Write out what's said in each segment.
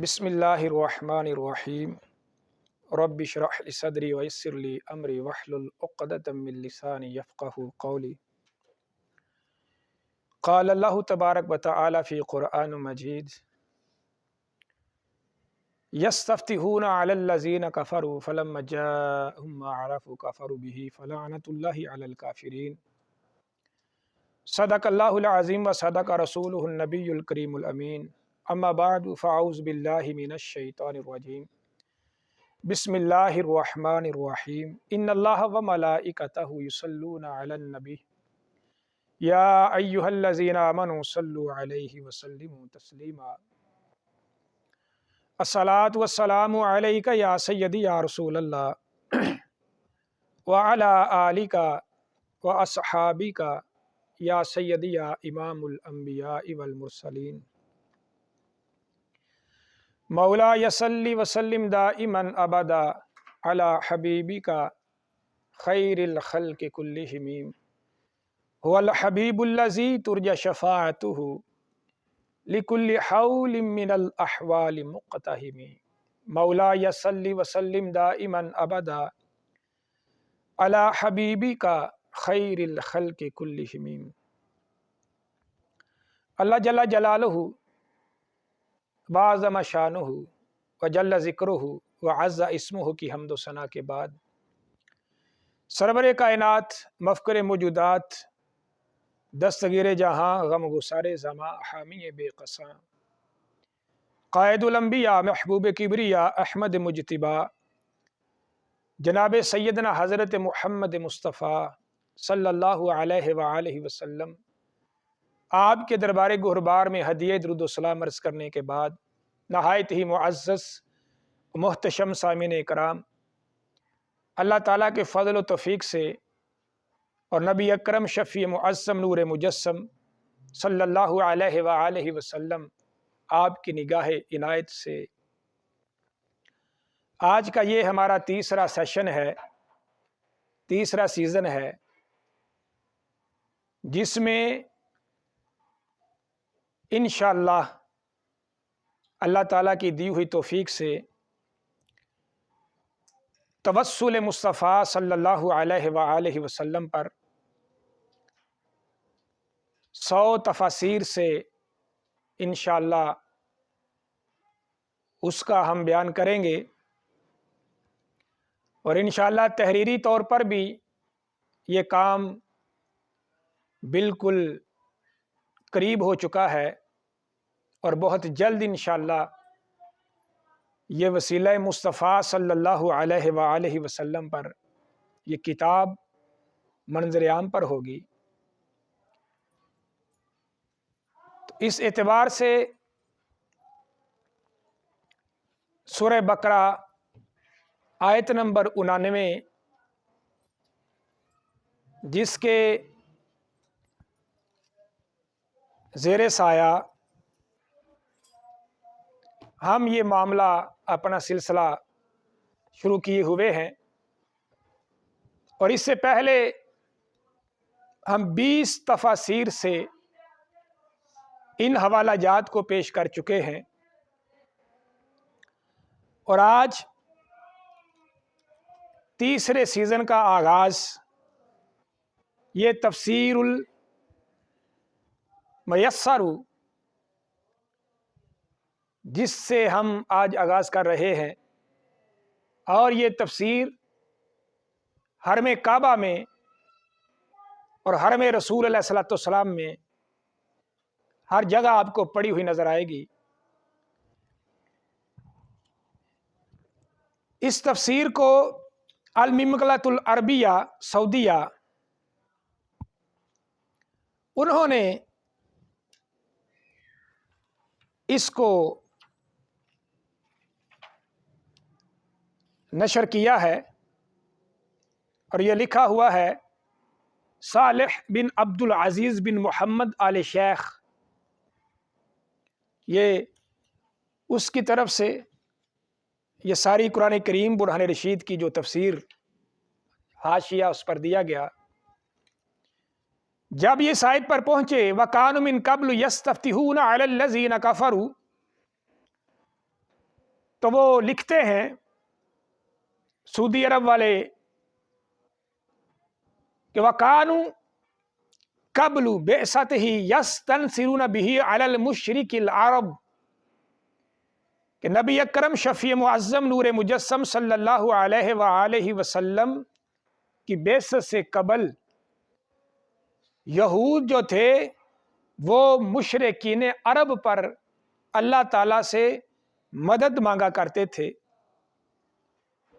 بسم اللہ الرحمن الرحیم رب اشرح لی صدری ویسر لی امری واحلل عقدۃ من لسانی یفقہوا قولی۔ قال اللہ تبارک و تعالی فی قرآن مجید یستفتحون علی الذین کفروا فلما جاءہم ما عرفوا کفروا بہ فلعنۃ اللہ علی الکافرین۔ صدق اللہ العظیم و صدق رسولہ النبی الکریم الامین۔ اما بعد فاعوذ باللہ من الشیطان الرجیم بسم اللہ الرحمن الرحیم۔ ان اللہ و ملائکتہ یصلون علی النبی یا ایہا الذین آمنوا صلوا علیہ وسلموا تسلیما۔ الصلاۃ والسلام علیک یا سیدی یا رسول اللہ وعلی آلک واصحابک یا سیدی یا امام الانبیاء والمرسلین۔ مولا یصلی وسلم دائما ابدا علی حبیبک خیر الخلق کلہم هو الحبیب الذی ترجى شفاعته لكل حول من الاحوال مقتحم۔ مولا یصلی وسلم دائما ابدا علی حبیبک خیر الخلق کلہم۔ اللہ جل جلالہ وعظم شانہ وجل ذکرہ وعز اسمہ کی حمد و ثنا کے بعد، سرور کائنات، مفکر موجودات، دستگیر جہاں، غم گسار زماں، حامی بے قصاں، قائد الانبیاء، محبوب کبریا، احمد مجتبیٰ، جناب سیدنا حضرت محمد مصطفیٰ صلی اللہ علیہ وآلہ وسلم، آپ کے دربار گہربار میں ہدیہ درود و سلام عرض کرنے کے بعد، نہایت ہی معزز محتشم سامعین کرام، اللہ تعالیٰ کے فضل و توفیق سے اور نبی اکرم شفیع معظم نور مجسم صلی اللہ علیہ وآلہ وسلم آپ کی نگاہ عنایت سے آج کا یہ ہمارا تیسرا سیشن ہے، تیسرا سیزن ہے، جس میں انشاءاللہ اللہ تعالیٰ کی دی ہوئی توفیق سے توسل مصطفیٰ صلی اللہ علیہ وآلہ وسلم پر 100 تفاسیر سے انشاءاللہ اس کا ہم بیان کریں گے، اور انشاءاللہ تحریری طور پر بھی یہ کام بالکل قریب ہو چکا ہے، اور بہت جلد انشاءاللہ یہ وسیلہ مصطفیٰ صلی اللہ علیہ وآلہ وسلم پر یہ کتاب منظر عام پر ہوگی۔ تو اس اعتبار سے سورہ بقرہ آیت نمبر 99، جس کے زیر سایہ ہم یہ معاملہ اپنا سلسلہ شروع کیے ہوئے ہیں، اور اس سے پہلے ہم 20 تفاسیر سے ان حوالہ جات کو پیش کر چکے ہیں، اور آج تیسرے سیزن کا آغاز یہ تفسیر المیسر جس سے ہم آج آغاز کر رہے ہیں، اور یہ تفسیر حرم کعبہ میں اور حرم رسول علیہ الصلوۃ والسلام میں ہر جگہ آپ کو پڑھی ہوئی نظر آئے گی۔ اس تفسیر کو المملکۃ العربیہ سعودیہ انہوں نے اس کو نشر کیا ہے، اور یہ لکھا ہوا ہے صالح بن عبد العزیز بن محمد آل شیخ، یہ اس کی طرف سے یہ ساری قرآن کریم برہان رشید کی جو تفسیر حاشیہ اس پر دیا گیا، جب یہ سائٹ پر پہنچے وَكَانُوا مِن قَبْلُ يَسْتَفْتِحُونَ عَلَى الَّذِينَ كَفَرُوا، تو وہ لکھتے ہیں سعودی عرب والے کہ وَقَانُوا قَبْلُ بِعْثَتِهِ يَسْتَنْصِرُونَ بِهِ عَلَى الْمُشْرِكِ الْعَرَبِ کہ نبی اکرم شفیع معظم نور مجسم صلی اللہ علیہ وآلہ وسلم کی بعثت سے قبل یہود جو تھے وہ مشرکین عرب پر اللہ تعالیٰ سے مدد مانگا کرتے تھے،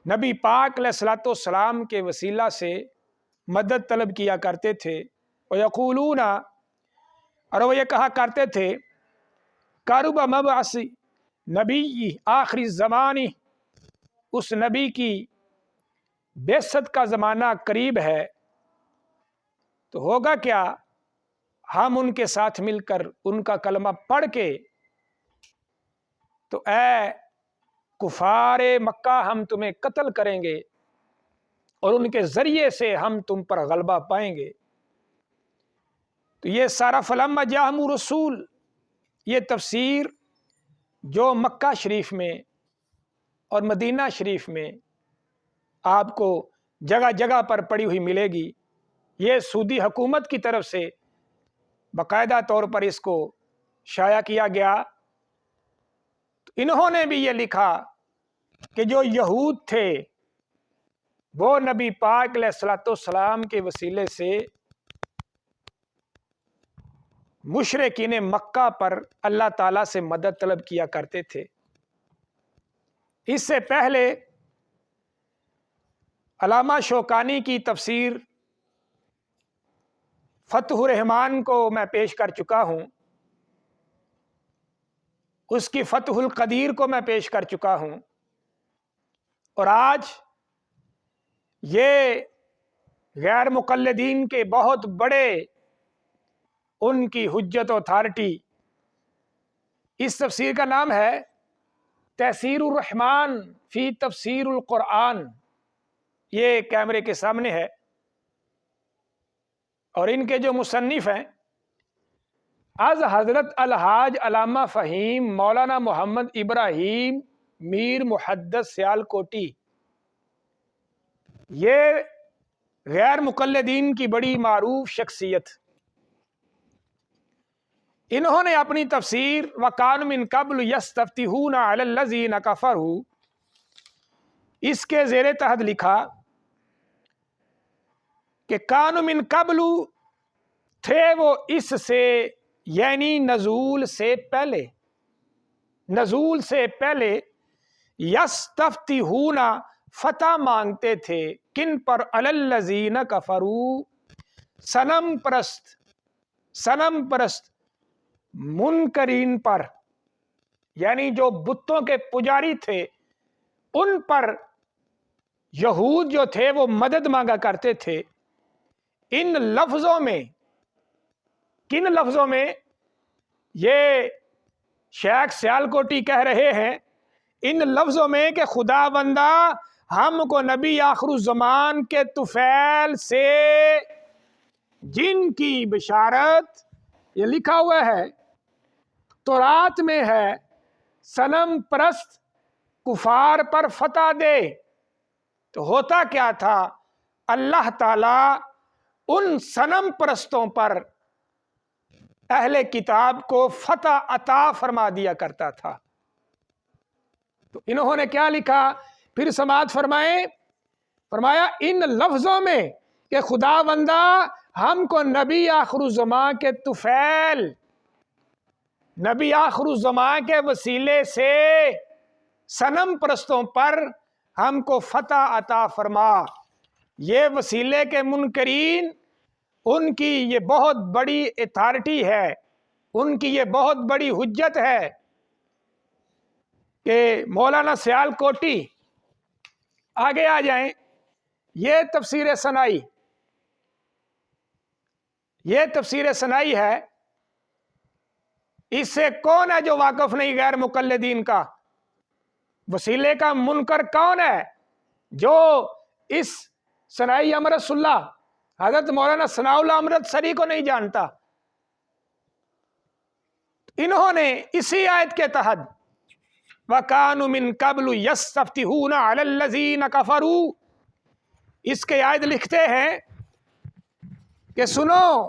نبی پاک علیہ الصلوۃ والسلام کے وسیلہ سے مدد طلب کیا کرتے تھے۔ وَيَقُولُونَ اور وہ یہ کہا کرتے تھے قَرُبَ مَبْعَثِ نبی آخری زمانی، اس نبی کی بعثت کا زمانہ قریب ہے، تو ہوگا کیا ہم ان کے ساتھ مل کر ان کا کلمہ پڑھ کے تو اے کفار مکہ ہم تمہیں قتل کریں گے اور ان کے ذریعے سے ہم تم پر غلبہ پائیں گے۔ تو یہ سارا فلما جاءہم رسول، یہ تفسیر جو مکہ شریف میں اور مدینہ شریف میں آپ کو جگہ جگہ پر پڑی ہوئی ملے گی، یہ سعودی حکومت کی طرف سے باقاعدہ طور پر اس کو شائع کیا گیا۔ تو انہوں نے بھی یہ لکھا کہ جو یہود تھے وہ نبی پاک علیہ الصلوۃ والسلام کے وسیلے سے مشرکین مکہ پر اللہ تعالیٰ سے مدد طلب کیا کرتے تھے۔ اس سے پہلے علامہ شوکانی کی تفسیر فتح الرحمان کو میں پیش کر چکا ہوں، اس کی فتح القدیر کو میں پیش کر چکا ہوں، اور آج یہ غیر مقلدین کے بہت بڑے ان کی حجت و اتھارٹی، اس تفسیر کا نام ہے تیسیر الرحمن فی تفسیر القرآن، یہ کیمرے کے سامنے ہے، اور ان کے جو مصنف ہیں از حضرت الحاج علامہ فہیم مولانا محمد ابراہیم میر محدث سیالکوٹی، یہ غیر مقلدین کی بڑی معروف شخصیت، انہوں نے اپنی تفسیر وَكَانُوا مِن قَبْلُ يَسْتَفْتِحُونَ عَلَى الَّذِينَ كَفَرُوا اس کے زیر تحت لکھا کہ کانوا من قبل تھے وہ اس سے، یعنی نزول سے پہلے، نزول سے پہلے یستفتحون فتح مانگتے تھے، کن پر؟ علی الذین کفروا صنم پرست، صنم پرست منکرین پر، یعنی جو بتوں کے پجاری تھے ان پر یہود جو تھے وہ مدد مانگا کرتے تھے۔ ان لفظوں میں، کن لفظوں میں؟ یہ شیخ سیالکوٹی کہہ رہے ہیں ان لفظوں میں کہ خدا بندہ ہم کو نبی آخر الزمان کے طفیل سے جن کی بشارت، یہ لکھا ہوا ہے تورات میں ہے، صنم پرست کفار پر فتح دے۔ تو ہوتا کیا تھا؟ اللہ تعالیٰ ان صنم پرستوں پر اہل کتاب کو فتح عطا فرما دیا کرتا تھا۔ تو انہوں نے کیا لکھا؟ پھر سماعت فرمائیں، فرمایا ان لفظوں میں کہ خدا بندہ ہم کو نبی آخر الزمان کے طفیل، نبی آخر الزمان کے وسیلے سے صنم پرستوں پر ہم کو فتح عطا فرما۔ یہ وسیلے کے منکرین، ان کی یہ بہت بڑی اتھارٹی ہے، ان کی یہ بہت بڑی حجت ہے کہ مولانا سیالکوٹی آگے آ جائیں۔ یہ تفسیر ثنائی، یہ تفسیر ثنائی ہے، اس سے کون ہے جو واقف نہیں غیر مقلدین کا؟ وسیلے کا منکر کون ہے جو اس ثنائی امرت اللہ حضرت مولانا ثناء اللہ امرت سری کو نہیں جانتا؟ انہوں نے اسی آیت کے تحت وَكَانُوا مِن قَبْلُ يَسْتَفْتِحُونَ عَلَى الَّذِينَ كَفَرُوا. اس کے آیت لکھتے ہیں کہ سنو،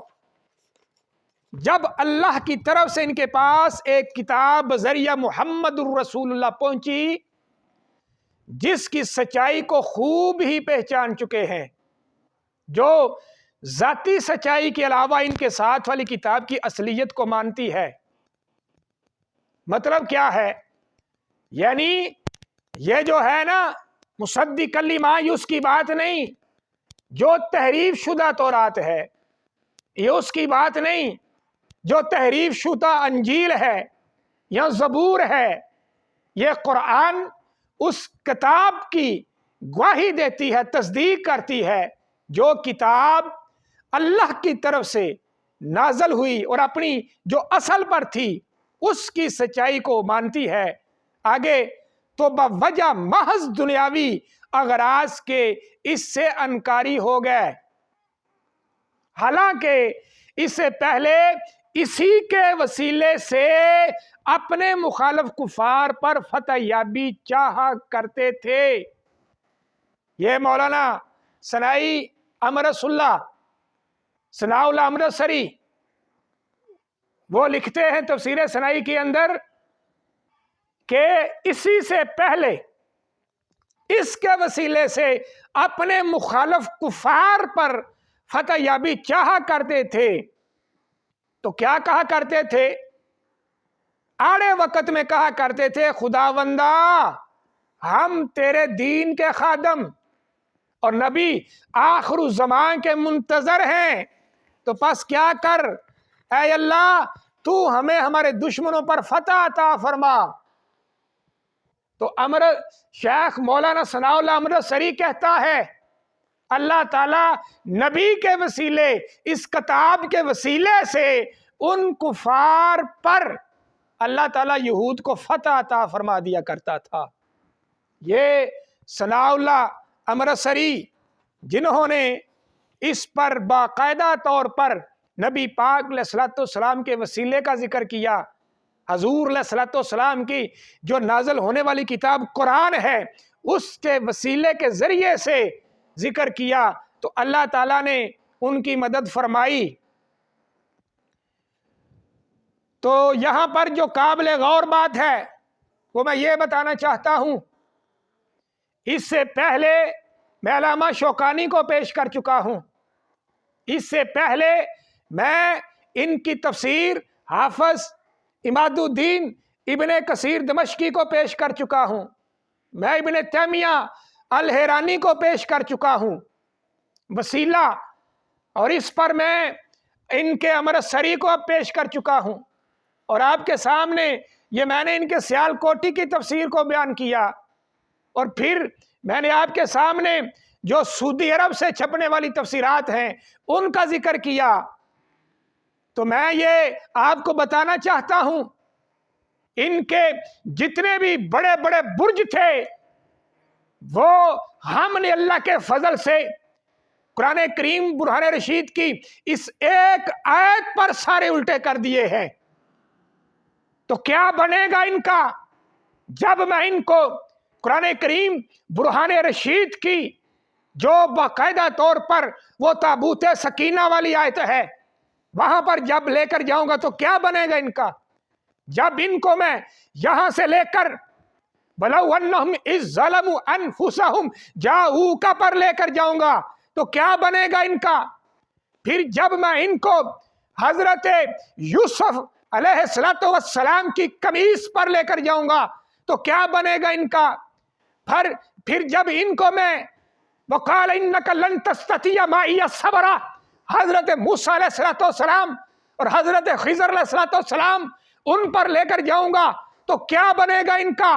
جب اللہ کی طرف سے ان کے پاس ایک کتاب بذریعہ محمد الرسول اللہ پہنچی جس کی سچائی کو خوب ہی پہچان چکے ہیں، جو ذاتی سچائی کے علاوہ ان کے ساتھ والی کتاب کی اصلیت کو مانتی ہے. مطلب کیا ہے؟ یعنی یہ جو ہے نا مصدق لما، یہ اس کی بات نہیں. جو تحریف شدہ تورات ہے یہ اس کی بات نہیں. جو تحریف شدہ انجیل ہے یا زبور ہے، یہ قرآن اس کتاب کی گواہی دیتی ہے، تصدیق کرتی ہے جو کتاب اللہ کی طرف سے نازل ہوئی اور اپنی جو اصل پر تھی اس کی سچائی کو مانتی ہے. آگے تو بوجہ محض دنیاوی اغراض کے اس سے انکاری ہو گئے، حالانکہ اس سے پہلے اسی کے وسیلے سے اپنے مخالف کفار پر فتح یابی چاہا کرتے تھے. یہ مولانا ثنائی امرس اللہ ثناء اللہ امرتسری وہ لکھتے ہیں تفسیر ثنائی کے اندر کہ اسی سے پہلے اس کے وسیلے سے اپنے مخالف کفار پر فتح یابی چاہا کرتے تھے. تو کیا کہا کرتے تھے؟ آڑے وقت میں کہا کرتے تھے خداوندا ہم تیرے دین کے خادم اور نبی آخر الزمان کے منتظر ہیں، تو پس کیا کر اے اللہ، تو ہمیں ہمارے دشمنوں پر فتح عطا فرما. تو شیخ مولانا ثناء اللہ امرتسری کہتا ہے اللہ تعالیٰ نبی کے وسیلے، اس کتاب کے وسیلے سے ان کفار پر اللہ تعالیٰ یہود کو فتح عطا فرما دیا کرتا تھا. یہ ثناء اللہ امرتسری جنہوں نے اس پر باقاعدہ طور پر نبی پاک علیہ الصلوۃ والسلام کے وسیلے کا ذکر کیا، حضور علیہ الصلوۃ والسلام کی جو نازل ہونے والی کتاب قرآن ہے اس کے وسیلے کے ذریعے سے ذکر کیا، تو اللہ تعالیٰ نے ان کی مدد فرمائی. تو یہاں پر جو قابل غور بات ہے وہ میں یہ بتانا چاہتا ہوں، اس سے پہلے میں علامہ شوکانی کو پیش کر چکا ہوں، اس سے پہلے میں ان کی تفسیر حافظ عماد الدین ابن کثیر دمشقی کو پیش کر چکا ہوں، میں ابن تیمیہ الحیرانی کو پیش کر چکا ہوں وسیلہ، اور اس پر میں ان کے امرتسری کو اب پیش کر چکا ہوں، اور آپ کے سامنے یہ میں نے ان کے سیال کوٹی کی تفسیر کو بیان کیا، اور پھر میں نے آپ کے سامنے جو سعودی عرب سے چھپنے والی تفسیرات ہیں ان کا ذکر کیا. تو میں یہ آپ کو بتانا چاہتا ہوں ان کے جتنے بھی بڑے بڑے برج تھے وہ ہم نے اللہ کے فضل سے قرآن کریم برہان رشید کی اس ایک آیت پر سارے الٹے کر دیے ہیں. تو کیا بنے گا ان کا جب میں ان کو قرآن کریم برہان رشید کی جو باقاعدہ طور پر وہ تابوت سکینہ والی آیت ہے وہاں پر جب لے کر جاؤں گا تو کیا بنے گا ان کا؟ جب ان کو میں یہاں سے لے کر وَلَوْ أَنَّهُمْ إِذْ ظَلَمُوا أَنفُسَهُمْ جَاءُوكَ پر لے کر جاؤں گا تو کیا بنے گا ان کا؟ پھر جب میں ان کو حضرت یوسف علیہ السلام کی قمیص پر لے کر جاؤں گا تو کیا بنے گا ان کا؟ پھر جب ان کو میں وَقَالَ إِنَّكَ لَن تَسْتَطِيعَ مَعِيَ صَبْرًا حضرت موسیٰ علیہ السلام اور حضرت خضر علیہ السلام ان پر لے کر جاؤں گا تو کیا بنے گا ان کا؟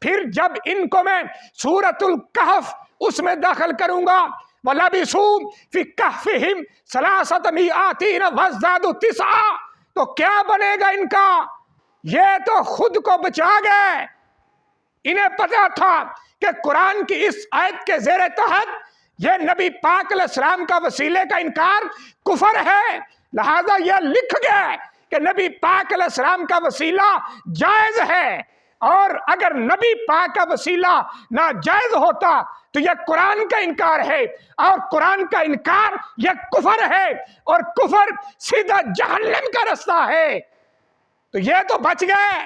پھر جب ان کو میں سورۃ الکہف اس میں داخل کروں گا وَلَبِثُوا فِي كَهْفِهِمْ 300 وَازْدَادُوا 9 تو کیا بنے گا ان کا؟ یہ تو خود کو بچا گئے. انہیں پتا تھا کہ قرآن کی اس آیت کے زیر تحت یہ نبی پاک علیہ السلام کا وسیلے کا انکار کفر ہے، لہذا یہ لکھ گئے کہ نبی پاک علیہ السلام کا وسیلہ جائز ہے. اور اگر نبی پاک کا وسیلہ ناجائز ہوتا تو یہ قرآن کا انکار ہے، اور قرآن کا انکار یہ کفر ہے، اور کفر سیدھا جہنم کا رستہ ہے۔ تو یہ تو بچ گئے،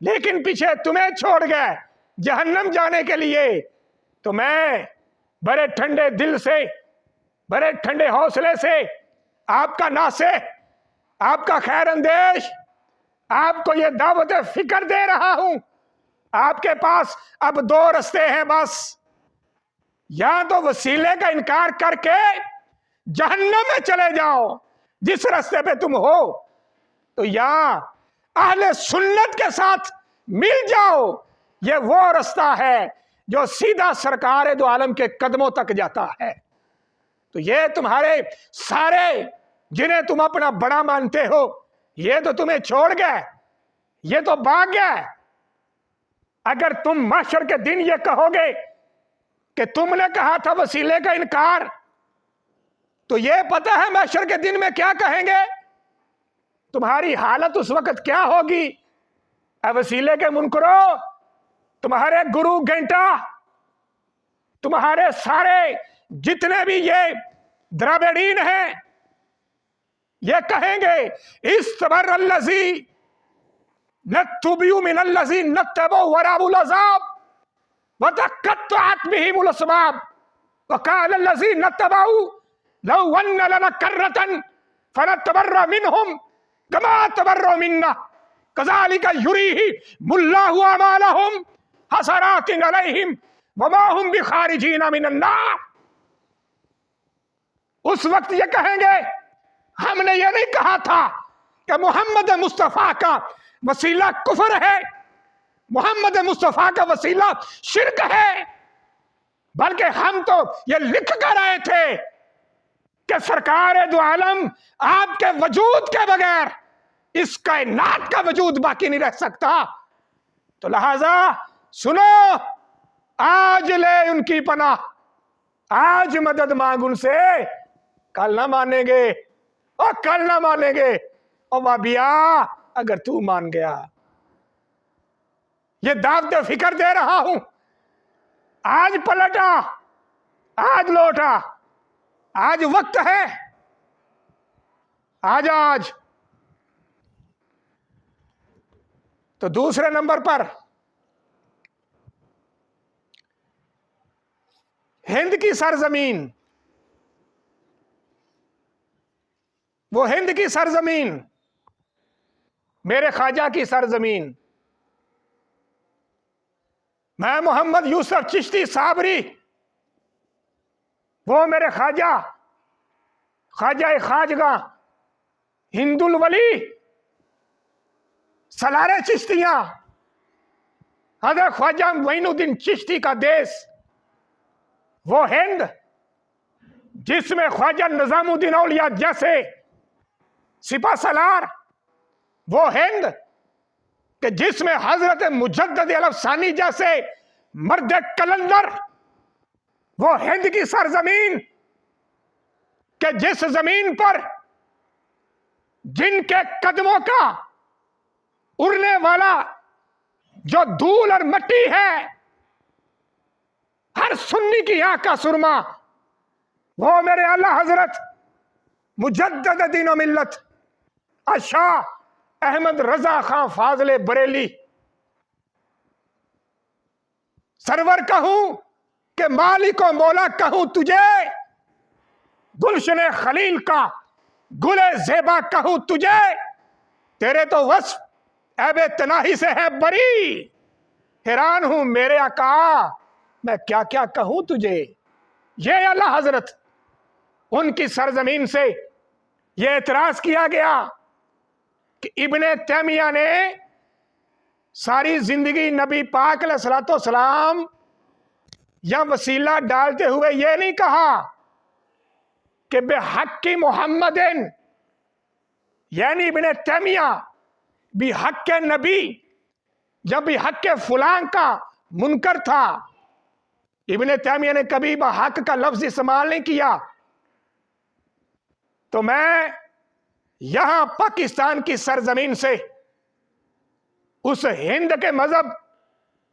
لیکن پیچھے تمہیں چھوڑ گئے جہنم جانے کے لیے۔ تو میں بڑے ٹھنڈے دل سے، بڑے ٹھنڈے حوصلے سے آپ کا ناصح، آپ کا خیر اندیش، آپ کو یہ دعوت فکر دے رہا ہوں۔ آپ کے پاس اب دو رستے ہیں بس، یا تو وسیلے کا انکار کر کے جہنم میں چلے جاؤ جس رستے پہ تم ہو، تو یا اہل سنت کے ساتھ مل جاؤ، یہ وہ رستہ ہے جو سیدھا سرکار دو عالم کے قدموں تک جاتا ہے۔ تو یہ تمہارے سارے جنہیں تم اپنا بڑا مانتے ہو، یہ تو تمہیں چھوڑ گئے، یہ تو بھاگ گئے۔ اگر تم محشر کے دن یہ کہو گے کہ تم نے کہا تھا وسیلے کا انکار، تو یہ پتہ ہے محشر کے دن میں کیا کہیں گے، تمہاری حالت اس وقت کیا ہوگی۔ اے وسیلے کے منکرو، تمہارے گرو گھنٹا، تمہارے سارے جتنے بھی یہ دراوڑین ہیں، یہ کہیں گے استبر الذی نتبعوا من الذی نتبعوا وراء العذاب وتقطعت بهم الاسباب وقال الذی نتبعوا لو ان لنا کرة فنتبرأ منهم كما تبرؤوا منا كذلك يريهم الله اعمالهم حسرات عليهم وما هم بخارجين من النار۔ اس وقت یہ کہیں گے ہم نے یہ نہیں کہا تھا کہ محمد مصطفیٰ کا وسیلہ کفر ہے، محمد مصطفیٰ کا وسیلہ شرک ہے، بلکہ ہم تو یہ لکھ کر آئے تھے کہ سرکار دو عالم آپ کے وجود کے بغیر اس کائنات کا وجود باقی نہیں رہ سکتا۔ تو لہذا سنو، آج لے ان کی پناہ، آج مدد مانگ ان سے، کل نہ مانیں گے، اور کل نہ مانیں گے، اور وابیا اگر تو مان گیا۔ یہ دعوت فکر دے رہا ہوں، آج پلٹا، آج لوٹا، آج وقت ہے، آج۔ تو دوسرے نمبر پر ہند کی سرزمین، وہ ہند کی سرزمین، میرے خواجہ کی سرزمین، میں محمد یوسف چشتی صابری، وہ میرے خواجہ، خواجہ خواجگاں، ہند الولی، سالار چشتیاں، حضرت خواجہ معین الدین چشتی کا دیس، وہ ہند جس میں خواجہ نظام الدین اولیاء جیسے سپہ سالار، وہ ہند کہ جس میں حضرت مجدد الافسانی جیسے مرد کلندر، وہ ہند کی سرزمین کہ جس زمین پر جن کے قدموں کا اڑنے والا جو دھول اور مٹی ہے، ہر سنی کی آنکھ کا سرما، وہ میرے اعلیٰ حضرت مجدد دین و ملت شاہ احمد رضا خان فاضل بریلی سرور کہوں کہ مالک و مولا کہوں تجھے، گلشن خلیل کا گل زیبا کہوں تجھے، تیرے تو وصف عیب تناہی سے ہے بری، حیران ہوں میرے آقا میں کیا کیا کہوں تجھے۔ یہ اعلیٰ حضرت ان کی سرزمین سے یہ اعتراض کیا گیا کہ ابن تیمیہ نے ساری زندگی نبی پاک علیہ الصلوۃ والسلام یا وسیلہ ڈالتے ہوئے یہ نہیں کہا کہ بے حق محمد، یعنی ابن تیمیہ بھی حق نبی یا بھی حق فلان کا منکر تھا۔ ابن تیمیہ نے کبھی بحق کا لفظ استعمال نہیں کیا۔ تو میں یہاں پاکستان کی سرزمین سے اس ہند کے مذہب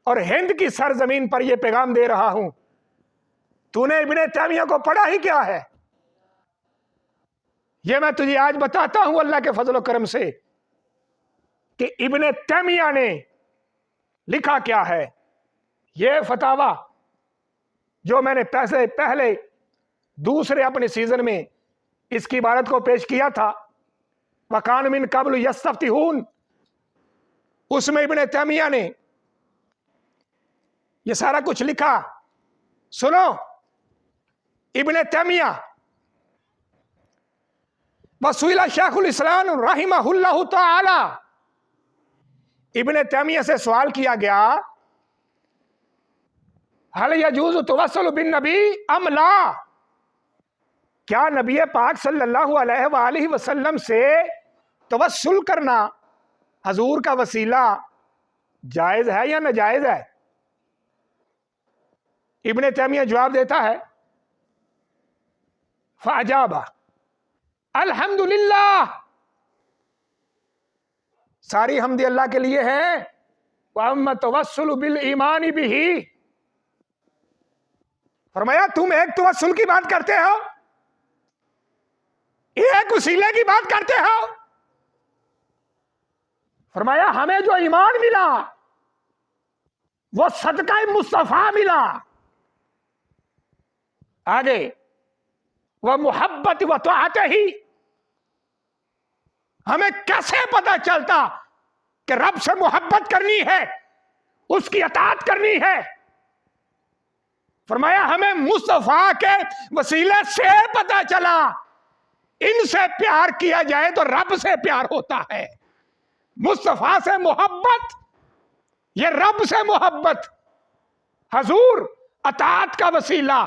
اور ہند کی سرزمین پر یہ پیغام دے رہا ہوں. تو نے ابن تیمیہ کو پڑھا ہی کیا ہے؟ یہ میں تجھے آج بتاتا ہوں اللہ کے فضل و کرم سے کہ ابن تیمیہ نے لکھا کیا ہے. یہ فتاوی جو میں نے پہلے دوسرے اپنے سیزن میں اس کی عبارت کو پیش کیا تھا، وَكَانُ مِن قَبْلُ يَسْتَفْتِحُونَ، اس میں ابن تیمیہ نے یہ سارا کچھ لکھا. سنو، ابن تیمیہ وسئل شیخ الاسلام رحمہ اللہ تعالی، ابن تیمیہ سے سوال کیا گیا هل يجوز التوسل بالنبی ام لا، کیا نبی پاک صلی اللہ علیہ وآلہ وسلم سے توسل کرنا، حضور کا وسیلہ جائز ہے یا ناجائز ہے؟ ابن تیمیہ جواب دیتا ہے فاجاب الحمدللہ، ساری حمد اللہ کے لیے ہے. وَأَمَّا التَّوَسُّلُ بِالْإِيمَانِ بِهِ، فرمایا تم ایک توسل کی بات کرتے ہو، ایک وسیلے کی بات کرتے ہو. فرمایا ہمیں جو ایمان ملا وہ صدقہ مصطفیٰ ملا. آگے وہ محبت و طاعت ہی، ہمیں کیسے پتا چلتا کہ رب سے محبت کرنی ہے، اس کی اطاعت کرنی ہے؟ فرمایا ہمیں مصطفیٰ کے وسیلے سے پتا چلا، ان سے پیار کیا جائے تو رب سے پیار ہوتا ہے. مصطفیٰ سے محبت، یہ رب سے محبت. حضور اطاعت کا وسیلہ،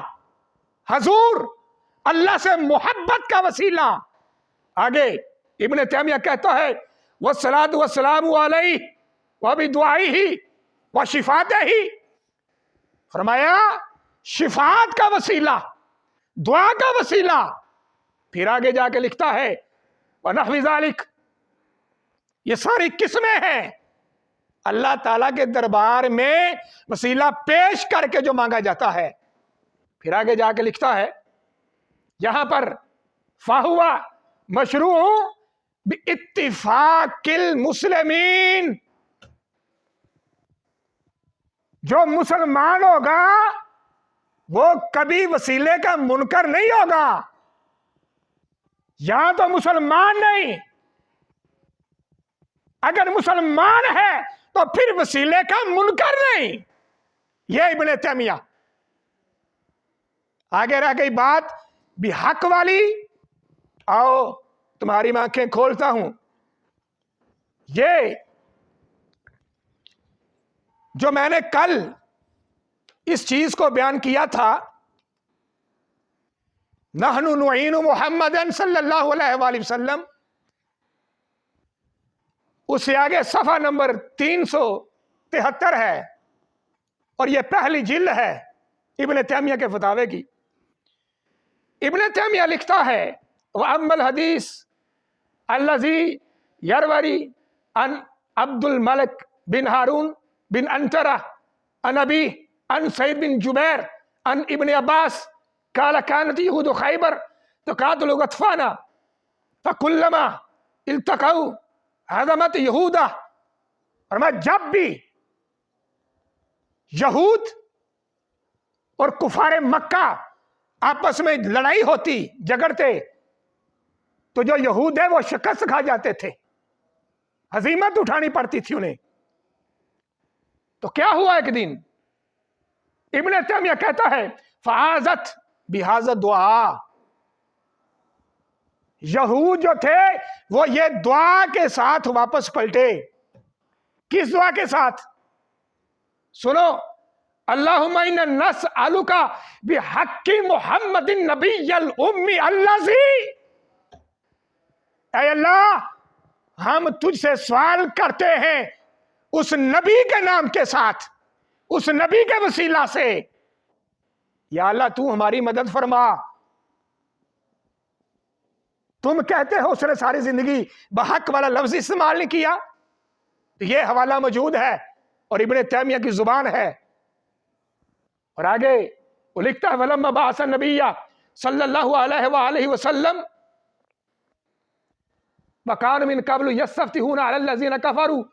حضور اللہ سے محبت کا وسیلہ. آگے ابن تیمیہ کہتا ہے والصلاۃ والسلام علیہ وبدعائہ وشفاعتہ، فرمایا شفاعت کا وسیلہ، دعا کا وسیلہ. پھر آگے جا کے لکھتا ہے وَنَحْوِ ذَلِكَ، یہ ساری قسمیں ہیں اللہ تعالیٰ کے دربار میں وسیلہ پیش کر کے جو مانگا جاتا ہے. پھر آگے جا کے لکھتا ہے یہاں پر فَهُوَ مشروع بِاتِّفَاقِ الْمُسْلِمِينَ، جو مسلمان ہوگا وہ کبھی وسیلے کا منکر نہیں ہوگا. یہاں تو مسلمان نہیں، اگر مسلمان ہے تو پھر وسیلے کا منکر نہیں. یہ ابن تیمیہ. آگے رہ گئی بات بھی حق والی. آؤ تمہاری میں آنکھیں کھولتا ہوں. یہ جو میں نے کل اس چیز کو بیان کیا تھا، نحن نعین محمد صلی اللہ علیہ وآلہ وسلم، اس سے آگے صفحہ نمبر 373 ہے، اور یہ پہلی جلد ہے ابن تیمیہ کے فتاوے کی. ابن تیمیہ لکھتا ہے وَأَمَّا الْحَدِيث الَّذِي يَرْوِي عن عبد الملک بن ہارون بن انترہ عن ابی عن سعید بن جبیر عن ابن عباس قال كانت يهود خیبر تقاتل غطفان فكلما التقوا هزمت یہودہ. اور میں جب بھی یہود اور کفار مکہ آپس میں لڑائی ہوتی، جگڑتے، تو جو یہود ہے وہ شکست کھا جاتے تھے، ہزیمت اٹھانی پڑتی تھی انہیں. تو کیا ہوا ایک دن؟ ابن تیمیہ کہتا ہے فعازت بہذا دعا، یہود جو تھے وہ یہ دعا کے ساتھ واپس پلٹے. کس دعا کے ساتھ؟ سنو، اللہم انا نسألک بحق محمد النبی الامی الذی، اے اللہ ہم تجھ سے سوال کرتے ہیں اس نبی کے نام کے ساتھ، اس نبی کے وسیلہ سے، یا اللہ تو ہماری مدد فرما. تم کہتے ہو اس نے ساری زندگی بحق والا لفظ استعمال نہیں کیا، تو یہ حوالہ موجود ہے اور ابن تیمیہ کی زبان ہے. اور آگے وہ لکھتا ہے وَلَمَّا بَعَثَ النَّبِيَّ صلی اللہ علیہ وآلہ وسلم وَكَانُوا مِن قَبْلُ يَسْتَفْتِحُونَ عَلَى الَّذِينَ كَفَرُوا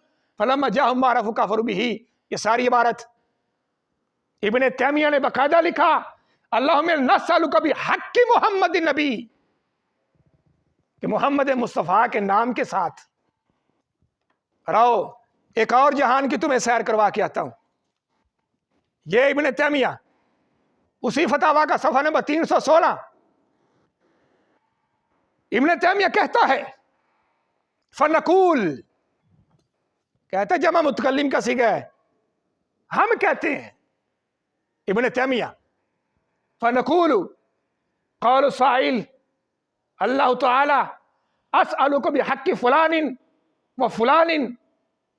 فَلَمَّا جَاءَهُم مَّا عَرَفُوا كَفَرُوا بِهِ. یہ ساری عبارت ابن تیمیہ نے باقاعدہ لکھا اللہم نسألک بحق محمد النبی کہ محمد مصطفیٰ کے نام کے ساتھ. رہو ایک اور جہان کی تمہیں سیر کروا کے آتا ہوں. یہ ابن تیمیہ اسی فتاویٰ کا صفحہ نمبر 316 ابن تیمیہ کہتا ہے فنقول کہتا ہے جمع متکلم کا صیغہ ہے ہم کہتے ہیں ابن تیمیہ فنقول قول السائل اللہ تعالی اسألک بحق فلان و فلان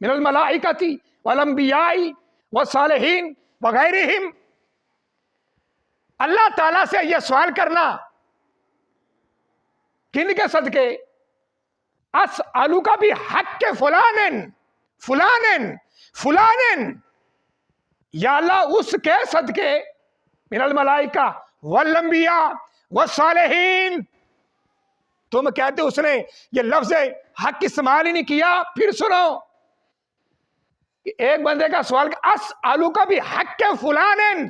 من الملائکۃ والانبیاء والصالحین وغیرہم. اللہ تعالیٰ سے یہ سوال کرنا کن کے صدقے اسألک بحق فلان فلان فلان یا اللہ اس کے صدقے من الملائکہ والانبیاء والصالحین. تم کہتے اس نے یہ لفظ حق استعمال ہی نہیں کیا. پھر سنو ایک بندے کا سوال اسألک بحق فلان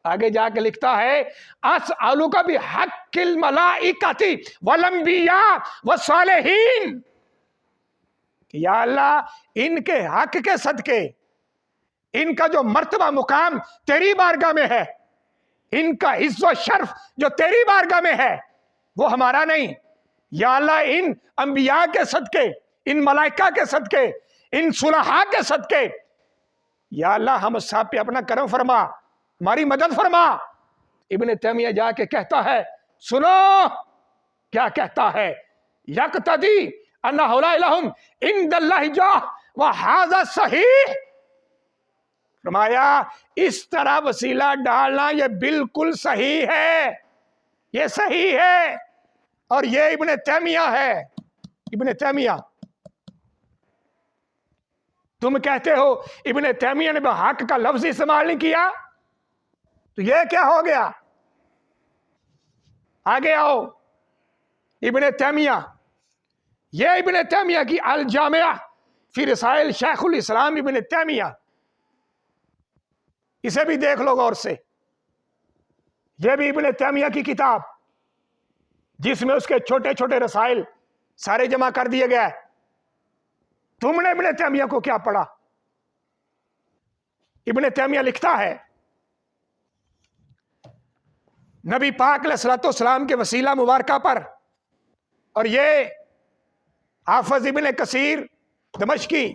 آگے جا کے لکھتا ہے اسألک بحق الملائکۃ والانبیاء والصالحین. یا اللہ ان کے حق کے صدقے ان کا جو مرتبہ مقام تیری بارگاہ میں ہے ان کا عزت و شرف جو تیری بارگاہ میں ہے وہ ہمارا نہیں. یا اللہ ان انبیاء کے صدقے ان ملائکہ کے صدقے ان صلحاء کے صدقے یا اللہ ہم سب پہ اپنا کرم فرما ہماری مدد فرما. ابن تیمیہ جا کے کہتا ہے سنو کیا کہتا ہے یقتدی ان ہؤلاء لہم عند اللہ جاہ وہذا صحیح. فرمایا اس طرح وسیلہ ڈالنا یہ بالکل صحیح ہے یہ صحیح ہے. اور یہ ابن تیمیہ ہے. ابن تیمیہ تم کہتے ہو ابن تیمیہ نے حق کا لفظ استعمال نہیں کیا تو یہ کیا ہو گیا. آگے آؤ ابن تیمیہ یہ ابن تیمیہ کی الجامعہ فی رسائل شیخ الاسلام ابن تیمیہ اسے بھی دیکھ لو غور سے. یہ بھی ابن تیمیہ کی کتاب جس میں اس کے چھوٹے چھوٹے رسائل سارے جمع کر دیے گئے. تم نے ابن تیمیہ کو کیا پڑھا. ابن تیمیہ لکھتا ہے نبی پاک علیہ الصلوۃ والسلام کے وسیلہ مبارکہ پر اور یہ حافظ ابن کثیر دمشقی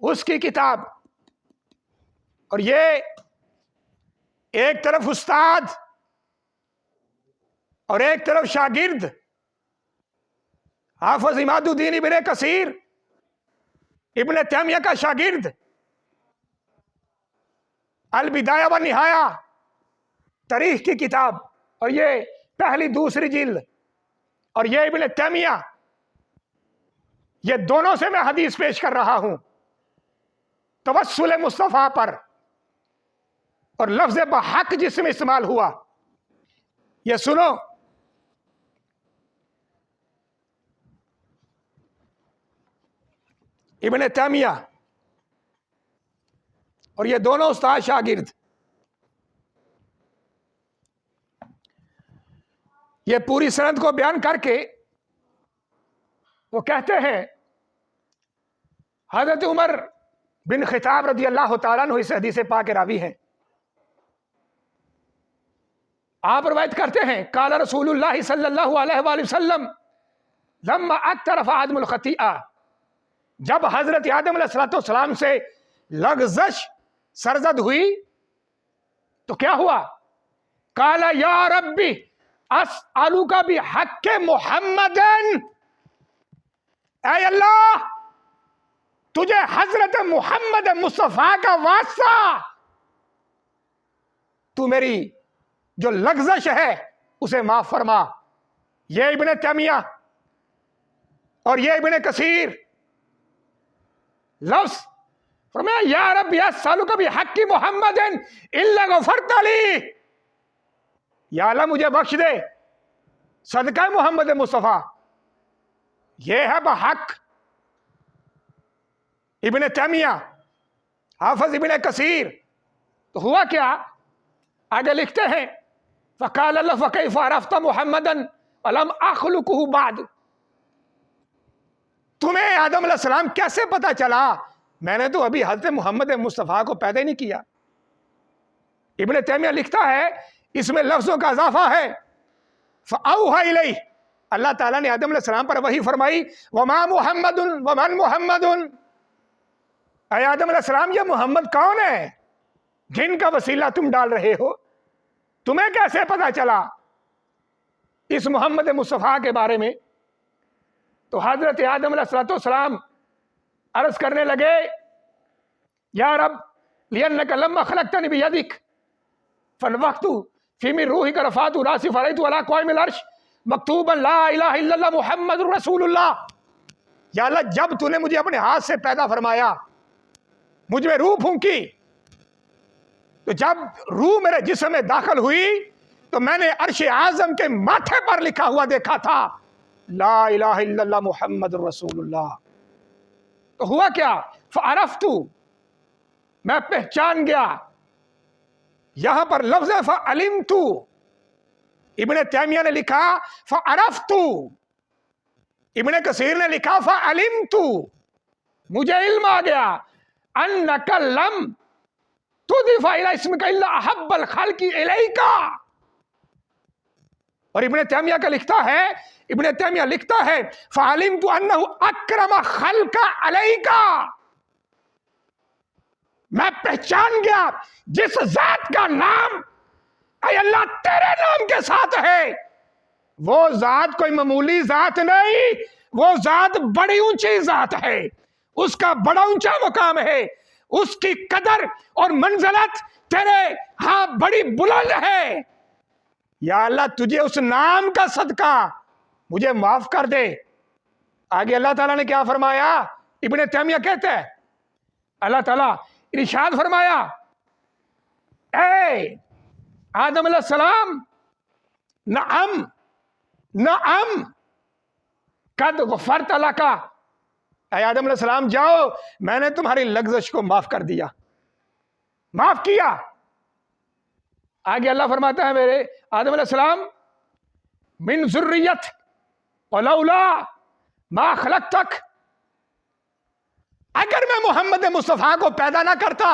اس کی کتاب اور یہ ایک طرف استاد اور ایک طرف شاگرد حافظ عماد الدین ابن کثیر ابن تیمیہ کا شاگرد البدایہ و نہایہ تاریخ کی کتاب اور یہ پہلی دوسری جلد اور یہ ابن تیمیہ یہ دونوں سے میں حدیث پیش کر رہا ہوں توسل مصطفیٰ پر اور لفظ بحق جس میں استعمال ہوا. یہ سنو ابن تیمیہ اور یہ دونوں استاد شاگرد یہ پوری سند کو بیان کر کے وہ کہتے ہیں حضرت عمر بن خطاب رضی اللہ تعالیٰ عنہ اس حدیث پاک راوی ہیں. آپ روایت کرتے ہیں قال رسول اللہ صلی اللہ علیہ وآلہ وسلم لما اقترف آدم الخطیئہ جب حضرت آدم علیہ السلام سے لغزش سرزد ہوئی تو کیا ہوا قال یا ربی اسألوک بحق محمد اے اللہ تجھے حضرت محمد مصطفیٰ کا واسطہ تو میری جو لغزش ہے اسے معاف فرما. یہ ابن تیمیہ اور یہ ابن کثیر لفظ فرمایا یا رب اسألک بحق محمد الا غفرت لی، یا اللہ مجھے بخش دے صدقہ محمد مصطفیٰ، یہ ہے بحق۔ ابن تیمیہ، حافظ ابن کثیر، تو ہوا کیا؟ آگے لکھتے ہیں فقال اللہ فکیف عرفت محمدا ولم اخلقہ بعد، تمہیں آدم علیہ السلام کیسے پتا چلا؟ میں نے تو ابھی حضرت محمد مصطفیٰ کو پیدا ہی نہیں کیا۔ ابن تیمیہ لکھتا ہے اس میں لفظوں کا اضافہ ہے، فأوحى الیہ، اللہ تعالیٰ نے آدم علیہ السلام پر وحی فرمائی، وما محمد ومن محمد، اے آدم علیہ السلام یہ محمد کون ہے جن کا وسیلہ تم ڈال رہے ہو؟ تمہیں کیسے پتا چلا اس محمد مصطفیٰ کے بارے میں؟ تو حضرت آدم علیہ السلام عرض کرنے لگے یا رب لأنک لما خلقتنی بیدک فالوقت فی من روحک رفعت راسی فرأیت علی قائم العرش مکتوبا لا الہ الا اللہ محمد رسول اللہ، یا اللہ جب تو نے مجھے اپنے ہاتھ سے پیدا فرمایا، مجھ میں روح پھونکی، تو جب روح میرے جسم میں داخل ہوئی تو میں نے عرش اعظم کے ماتھے پر لکھا ہوا دیکھا تھا لا الہ الا اللہ محمد رسول اللہ۔ تو ہوا کیا؟ فعرفت، میں پہچان گیا۔ یہاں پر لفظ ہے فعلمت، ابن تیمیہ نے لکھا فعرفت، ابن کثیر نے لکھا فعلمت، مجھے علم آ گیا انک لم تضف الی اسمک الا احب الخلق الیک۔ اور ابن تیمیہ لکھتا ہے فعلمت انہ اکرم خلق علیک، میں پہچان گیا جس ذات کا نام اے اللہ تیرے نام کے ساتھ ہے، وہ ذات کوئی معمولی ذات نہیں، وہ ذات بڑی اونچی ذات ہے، اس کا بڑا اونچا مقام ہے، اس کی قدر اور منزلت تیرے ہاں بڑی بلند ہے۔ یا اللہ تجھے اس نام کا صدقہ مجھے معاف کر دے۔ آگے اللہ تعالیٰ نے کیا فرمایا؟ ابن تیمیہ کہتے ہیں اللہ تعالیٰ ارشاد فرمایا اے آدم علیہ السلام نعم نعم قد غفرت لک، اے آدم علیہ السلام جاؤ میں نے تمہاری لغزش کو معاف کر دیا، معاف کیا۔ آگے اللہ فرماتا ہے میرے آدم علیہ السلام من ذریت ولولا ما خلقتک، اگر میں محمد مصطفیٰ کو پیدا نہ کرتا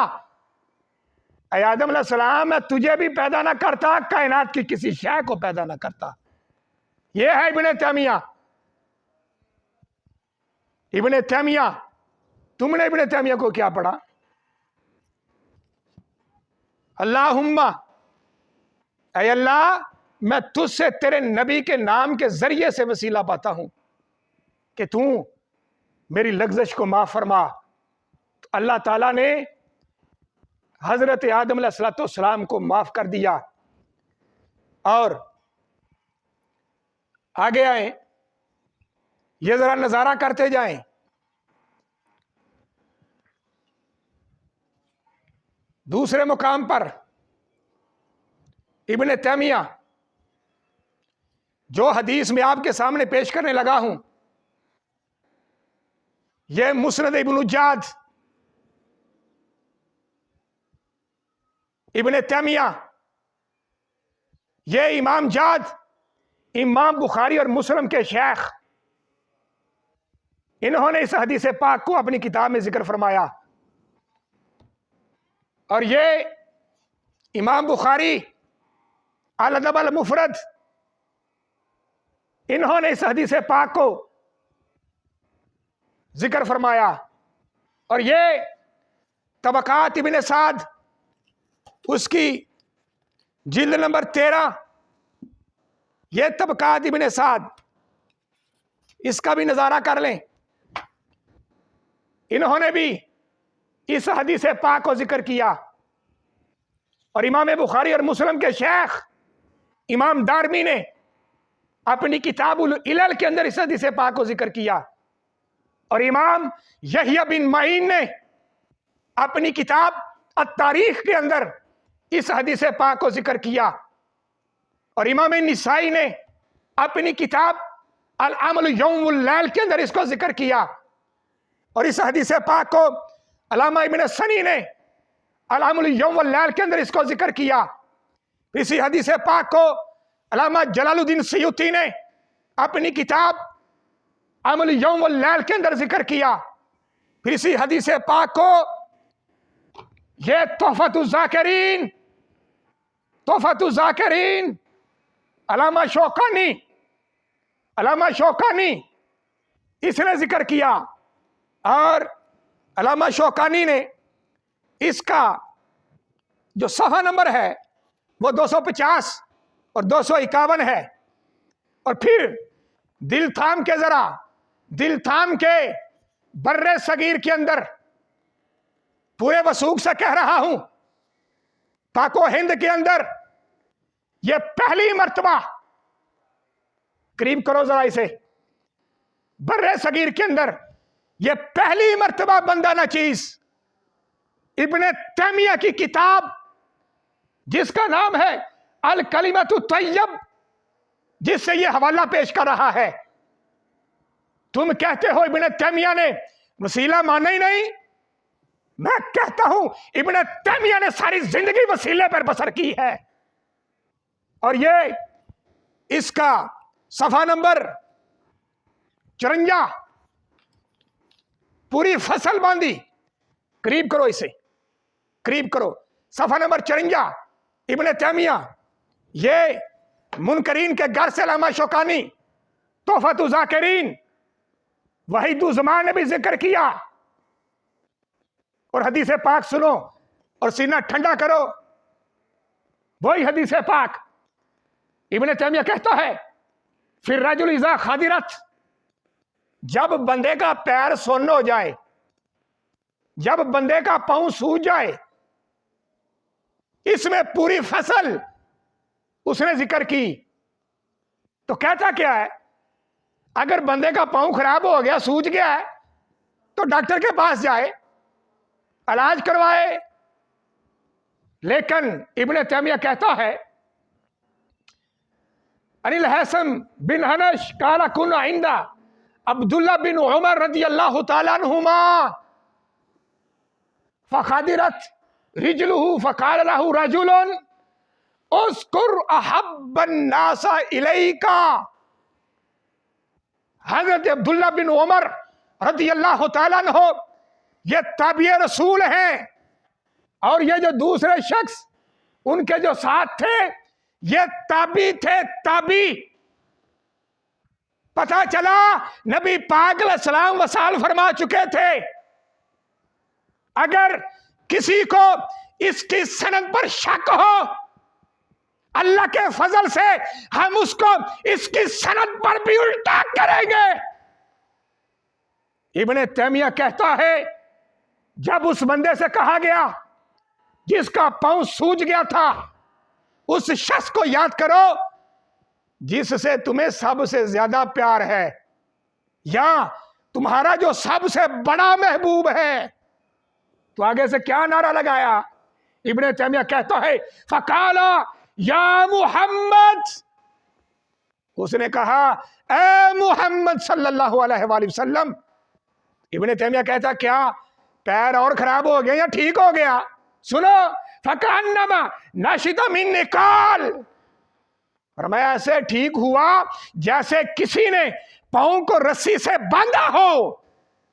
اے آدم علیہ السلام، میں تجھے بھی پیدا نہ کرتا، کائنات کی کسی شے کو پیدا نہ کرتا۔ یہ ہے ابن تیمیہ۔ ابن تیمیہ، تم نے ابن تیمیہ کو کیا پڑھا؟ اللہم، اے اللہ میں تجھ سے تیرے نبی کے نام کے ذریعے سے وسیلہ پاتا ہوں کہ تو میری لغزش کو معاف فرما۔ تو اللہ تعالیٰ نے حضرت آدم علیہ السلام کو معاف کر دیا۔ اور آگے آئیں، یہ ذرا نظارہ کرتے جائیں۔ دوسرے مقام پر ابن تیمیہ جو حدیث میں آپ کے سامنے پیش کرنے لگا ہوں، یہ مسند ابن الجاد، ابن تیمیہ، یہ امام جاد، امام بخاری اور مسلم کے شیخ، انہوں نے اس حدیث پاک کو اپنی کتاب میں ذکر فرمایا۔ اور یہ امام بخاری الادب المفرد، انہوں نے اس حدیث پاک کو ذکر فرمایا۔ اور یہ طبقات ابن سعد، اس کی جلد نمبر 13، یہ طبقات ابن سعد، اس کا بھی نظارہ کر لیں۔ انہوں نے بھی اس حدیث پاک کو ذکر کیا۔ اور امام بخاری اور مسلم کے شیخ امام دارمی نے اپنی کتاب العلل کے اندر اس حدیث پاک کو ذکر کیا۔ اور امام یحییٰ بن معین نے اپنی کتاب التاریخ کے اندر اس حدیث پاک کو ذکر کیا، اور امام نسائی نے اپنی کتاب العمل یوم اللیل کے اندر اس کو ذکر کیا، اور اس حدیث پاک کو علامہ ابن سنی نے العمل یوم اللیل کے اندر اس کو ذکر کیا۔ اسی حدیث پاک کو علامہ جلال الدین سیوطی نے اپنی کتاب عمل یوم اللیل کے اندر ذکر کیا۔ پھر اسی حدیث پاک کو یہ تحفۃ الذاکرین علامہ شوکانی اس نے ذکر کیا، اور علامہ شوکانی نے اس کا جو صفحہ نمبر ہے وہ 250 اور 251 ہے۔ اور پھر دل تھام کے بر صغیر کے اندر پورے وثوق سے کہہ رہا ہوں، پاک و ہند کے اندر یہ پہلی مرتبہ، قریب کرو ذرا اسے، بر صغیر کے اندر یہ پہلی مرتبہ بندہ نچیز ابن تیمیہ کی کتاب جس کا نام ہے الکلمۃ الطیب، جس سے یہ حوالہ پیش کر رہا ہے۔ تم کہتے ہو ابن تیمیہ نے وسیلہ مانا ہی نہیں، میں کہتا ہوں ابن تیمیہ نے ساری زندگی وسیلے پر بسر کی ہے۔ اور یہ اس کا صفحہ نمبر 54 پوری فصل باندھی، قریب کرو اسے، قریب کرو، صفحہ نمبر 54 ابن تیمیہ، یہ منکرین کے گھر سے علامہ شوکانی تحفۃ الذاکرین وحید الزمان نے بھی ذکر کیا۔ اور حدیث پاک سنو اور سینہ ٹھنڈا کرو، وہی حدیث پاک ابن تیمیہ کہتا ہے پھر رجل اذا خادرت، جب بندے کا پیر سن ہو جائے، جب بندے کا پاؤں سوج جائے، اس میں پوری فصل اس نے ذکر کی۔ تو کہتا کیا ہے؟ اگر بندے کا پاؤں خراب ہو گیا، سوج گیا ہے، تو ڈاکٹر کے پاس جائے، علاج کروائے۔ لیکن ابن تیمیہ کہتا ہے ان الحسن بن حنش قال كنا عند عبداللہ بن عمر رضی اللہ تعالی عنہما فخادرت رجلہ فقال له رجل اذکر احب الناس الیک۔ حضرت عبداللہ بن عمر رضی اللہ تعالیٰ عنہ یہ تابع رسول ہیں، اور یہ جو دوسرے شخص ان کے جو ساتھ تھے یہ تابعی تھے، تابعی۔ پتہ چلا نبی پاک علیہ السلام وصال فرما چکے تھے، اگر کسی کو اس کی سند پر شک ہو، اللہ کے فضل سے ہم اس کو اس کی سند پر بھی الٹا کریں گے۔ ابن تیمیہ کہتا ہے جب اس بندے سے کہا گیا جس کا پاؤں سوج گیا تھا، اس شخص کو یاد کرو جس سے تمہیں سب سے زیادہ پیار ہے، یا تمہارا جو سب سے بڑا محبوب ہے، تو آگے سے کیا نعرہ لگایا؟ ابن تیمیہ کہتا ہے فقال یا محمد، اس نے کہا اے محمد صلی اللہ علیہ وآلہ وسلم۔ ابن تیمیہ کہتا کیا پیر اور خراب ہو گیا یا ٹھیک ہو گیا؟ سنو، فکانما نشط من نکال، فرمایا ایسے ٹھیک ہوا جیسے کسی نے پاؤں کو رسی سے باندھا ہو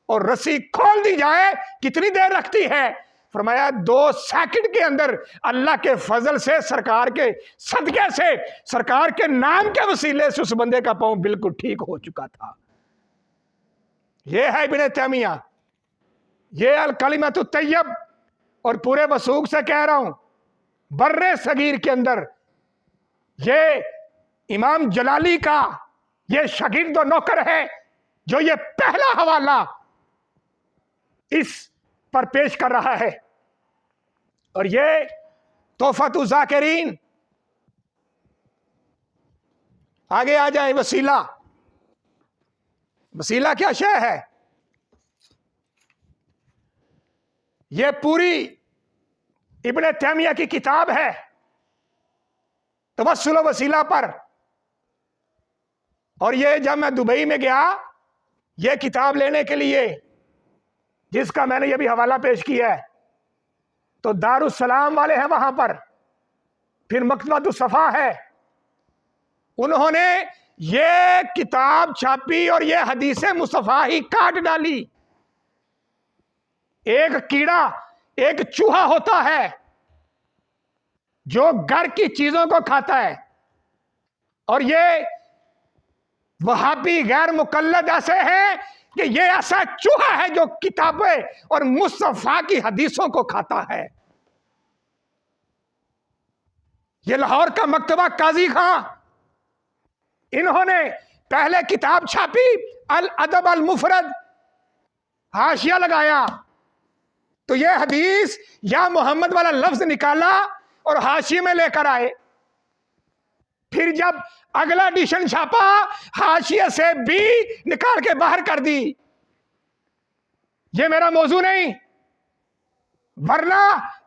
اور رسی کھول دی جائے، کتنی دیر رکھتی ہے؟ فرمایا 2 سیکنڈ کے اندر اللہ کے فضل سے، سرکار کے صدقے سے، سرکار کے نام کے وسیلے سے اس بندے کا پاؤں بالکل ٹھیک ہو چکا تھا۔ یہ ہے ابن تیمیہ، یہ الکلمۃ الطیب، اور پورے وثوق سے کہہ رہا ہوں بر صغیر کے اندر یہ امام جلالی کا یہ شاگرد و نوکر ہے جو یہ پہلا حوالہ اس پر پیش کر رہا ہے۔ اور یہ تحفۃ الذاکرین، آگے آ جائیں، وسیلہ کیا شے ہے؟ یہ پوری ابن تیمیہ کی کتاب ہے توسل و وسیلہ پر. اور یہ جب میں دبئی میں گیا یہ کتاب لینے کے لیے جس کا میں نے یہ بھی حوالہ پیش کیا ہے تو دارالسلام والے ہیں وہاں پر, پھر مکتبۃ الصفا ہے, انہوں نے یہ کتاب چھاپی اور یہ حدیث مصطفیٰ ہی کاٹ ڈالی. ایک کیڑا ایک چوہا ہوتا ہے جو گھر کی چیزوں کو کھاتا ہے, اور یہ وہابی غیر مقلد ایسے ہیں کہ یہ ایسا چوہا ہے جو کتابیں اور مصطفیٰ کی حدیثوں کو کھاتا ہے. یہ لاہور کا مکتبہ قاضی خان, انہوں نے پہلے کتاب چھاپی الادب المفرد, حاشیہ لگایا تو یہ حدیث یا محمد والا لفظ نکالا اور حاشیے میں لے کر آئے. پھر جب اگلا ایڈیشن چھاپا حاشیے سے بھی نکال کے باہر کر دی. یہ میرا موضوع نہیں, ورنہ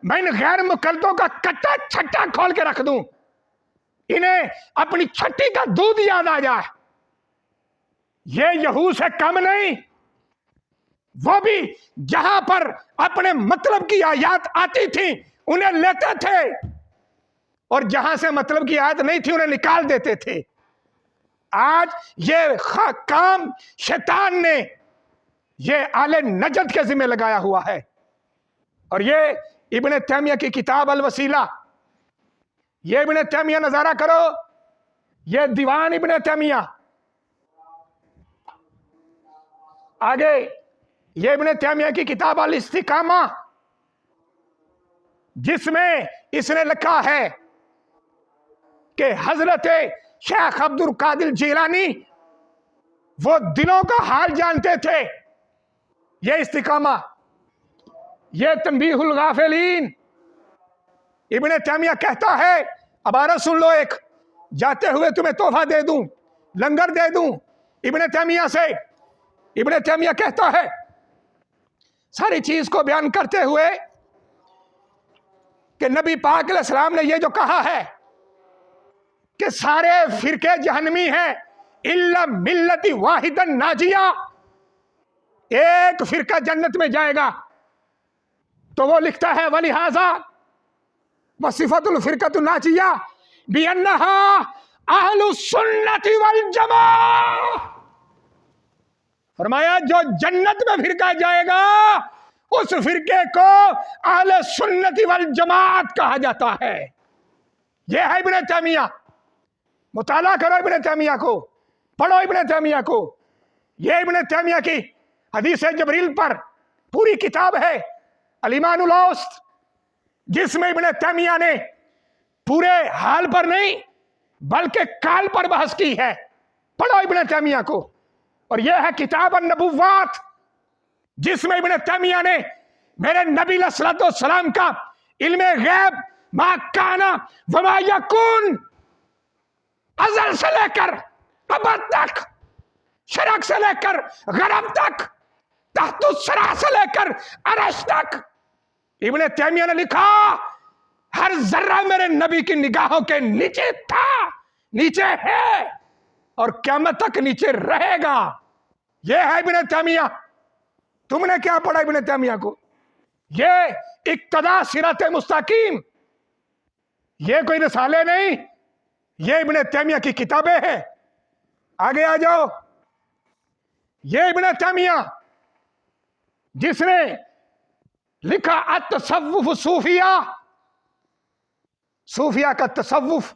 میں ان غیر مقلدوں کا کٹا چھٹا کھول کے رکھ دوں, انہیں اپنی چھٹی کا دودھ یاد آ جائے. یہ یہود سے کم نہیں, وہ بھی جہاں پر اپنے مطلب کی آیات آتی تھی انہیں لیتے تھے, اور جہاں سے مطلب کی آیت نہیں تھی انہیں نکال دیتے تھے. آج یہ کام شیطان نے یہ آل نجد کے ذمہ لگایا ہوا ہے. اور یہ ابن تیمیہ کی کتاب الوسیلہ, یہ ابن تیمیہ نظارہ کرو, یہ دیوان ابن تیمیہ. آگے یہ ابن تیمیہ کی کتاب الاستقامہ جس میں اس نے لکھا ہے کہ حضرت شیخ عبد القادر جیلانی وہ دلوں کا حال جانتے تھے. یہ استقامہ. یہ تنبیہ الغافلین, ابن تیمیہ کہتا ہے, عبارت سن لو ایک, جاتے ہوئے تمہیں تحفہ دے دوں, لنگر دے دوں. ابن تیمیہ سے ابن تیمیہ کہتا ہے ساری چیز کو بیان کرتے ہوئے کہ نبی پاک علیہ السلام نے یہ جو کہا ہے کہ سارے فرقے جہنمی ہیں الا ملت واحد ناجیہ, ایک فرقہ جنت میں جائے گا, تو وہ لکھتا ہے وَلِهَذَا وَصِفَةُ الْفِرْقَةُ النَّاجِيَةُ بِأَنَّهَا أَهْلُ السُّنَّةِ وَالْجَمَاعَةِ. فرمایا جو جنت میں فرقہ جائے گا اس فرقے کو اہل سنت والجماعت کہا جاتا ہے. یہ ہے ابن تیمیہ. مطالعہ کرو ابن تیمیہ کو, پڑھو ابن تیمیہ کو. یہ ابن تیمیہ کی حدیث جبریل پر پوری کتاب ہے الایمان الاوسط, جس میں ابن تیمیہ نے پورے حال پر نہیں بلکہ کال پر بحث کی ہے. پڑھو ابن تیمیہ کو. اور یہ ہے کتاب النبوات جس میں ابن تیمیہ نے میرے نبی علیہ الصلوۃ والسلام کا علم غیب ما کانا وما یکون ازل سے لے کر ابد تک, شرق سے لے کر غرب تک, تحت الثری سے لے کر عرش تک, ابن تیمیہ نے لکھا ہر ذرہ میرے نبی کی نگاہوں کے نیچے تھا, نیچے ہے اور قیامت تک نیچے رہے گا. یہ ہے ابن تیمیہ. تم نے کیا پڑھا ابن تیمیہ کو؟ یہ اقتداء صراط مستقیم, یہ کوئی رسالے نہیں, یہ ابن تیمیہ کی کتابیں ہیں. آگے آ جاؤ. یہ ابن تیمیہ جس نے لکھا التصوف صوفیہ, صوفیہ کا تصوف.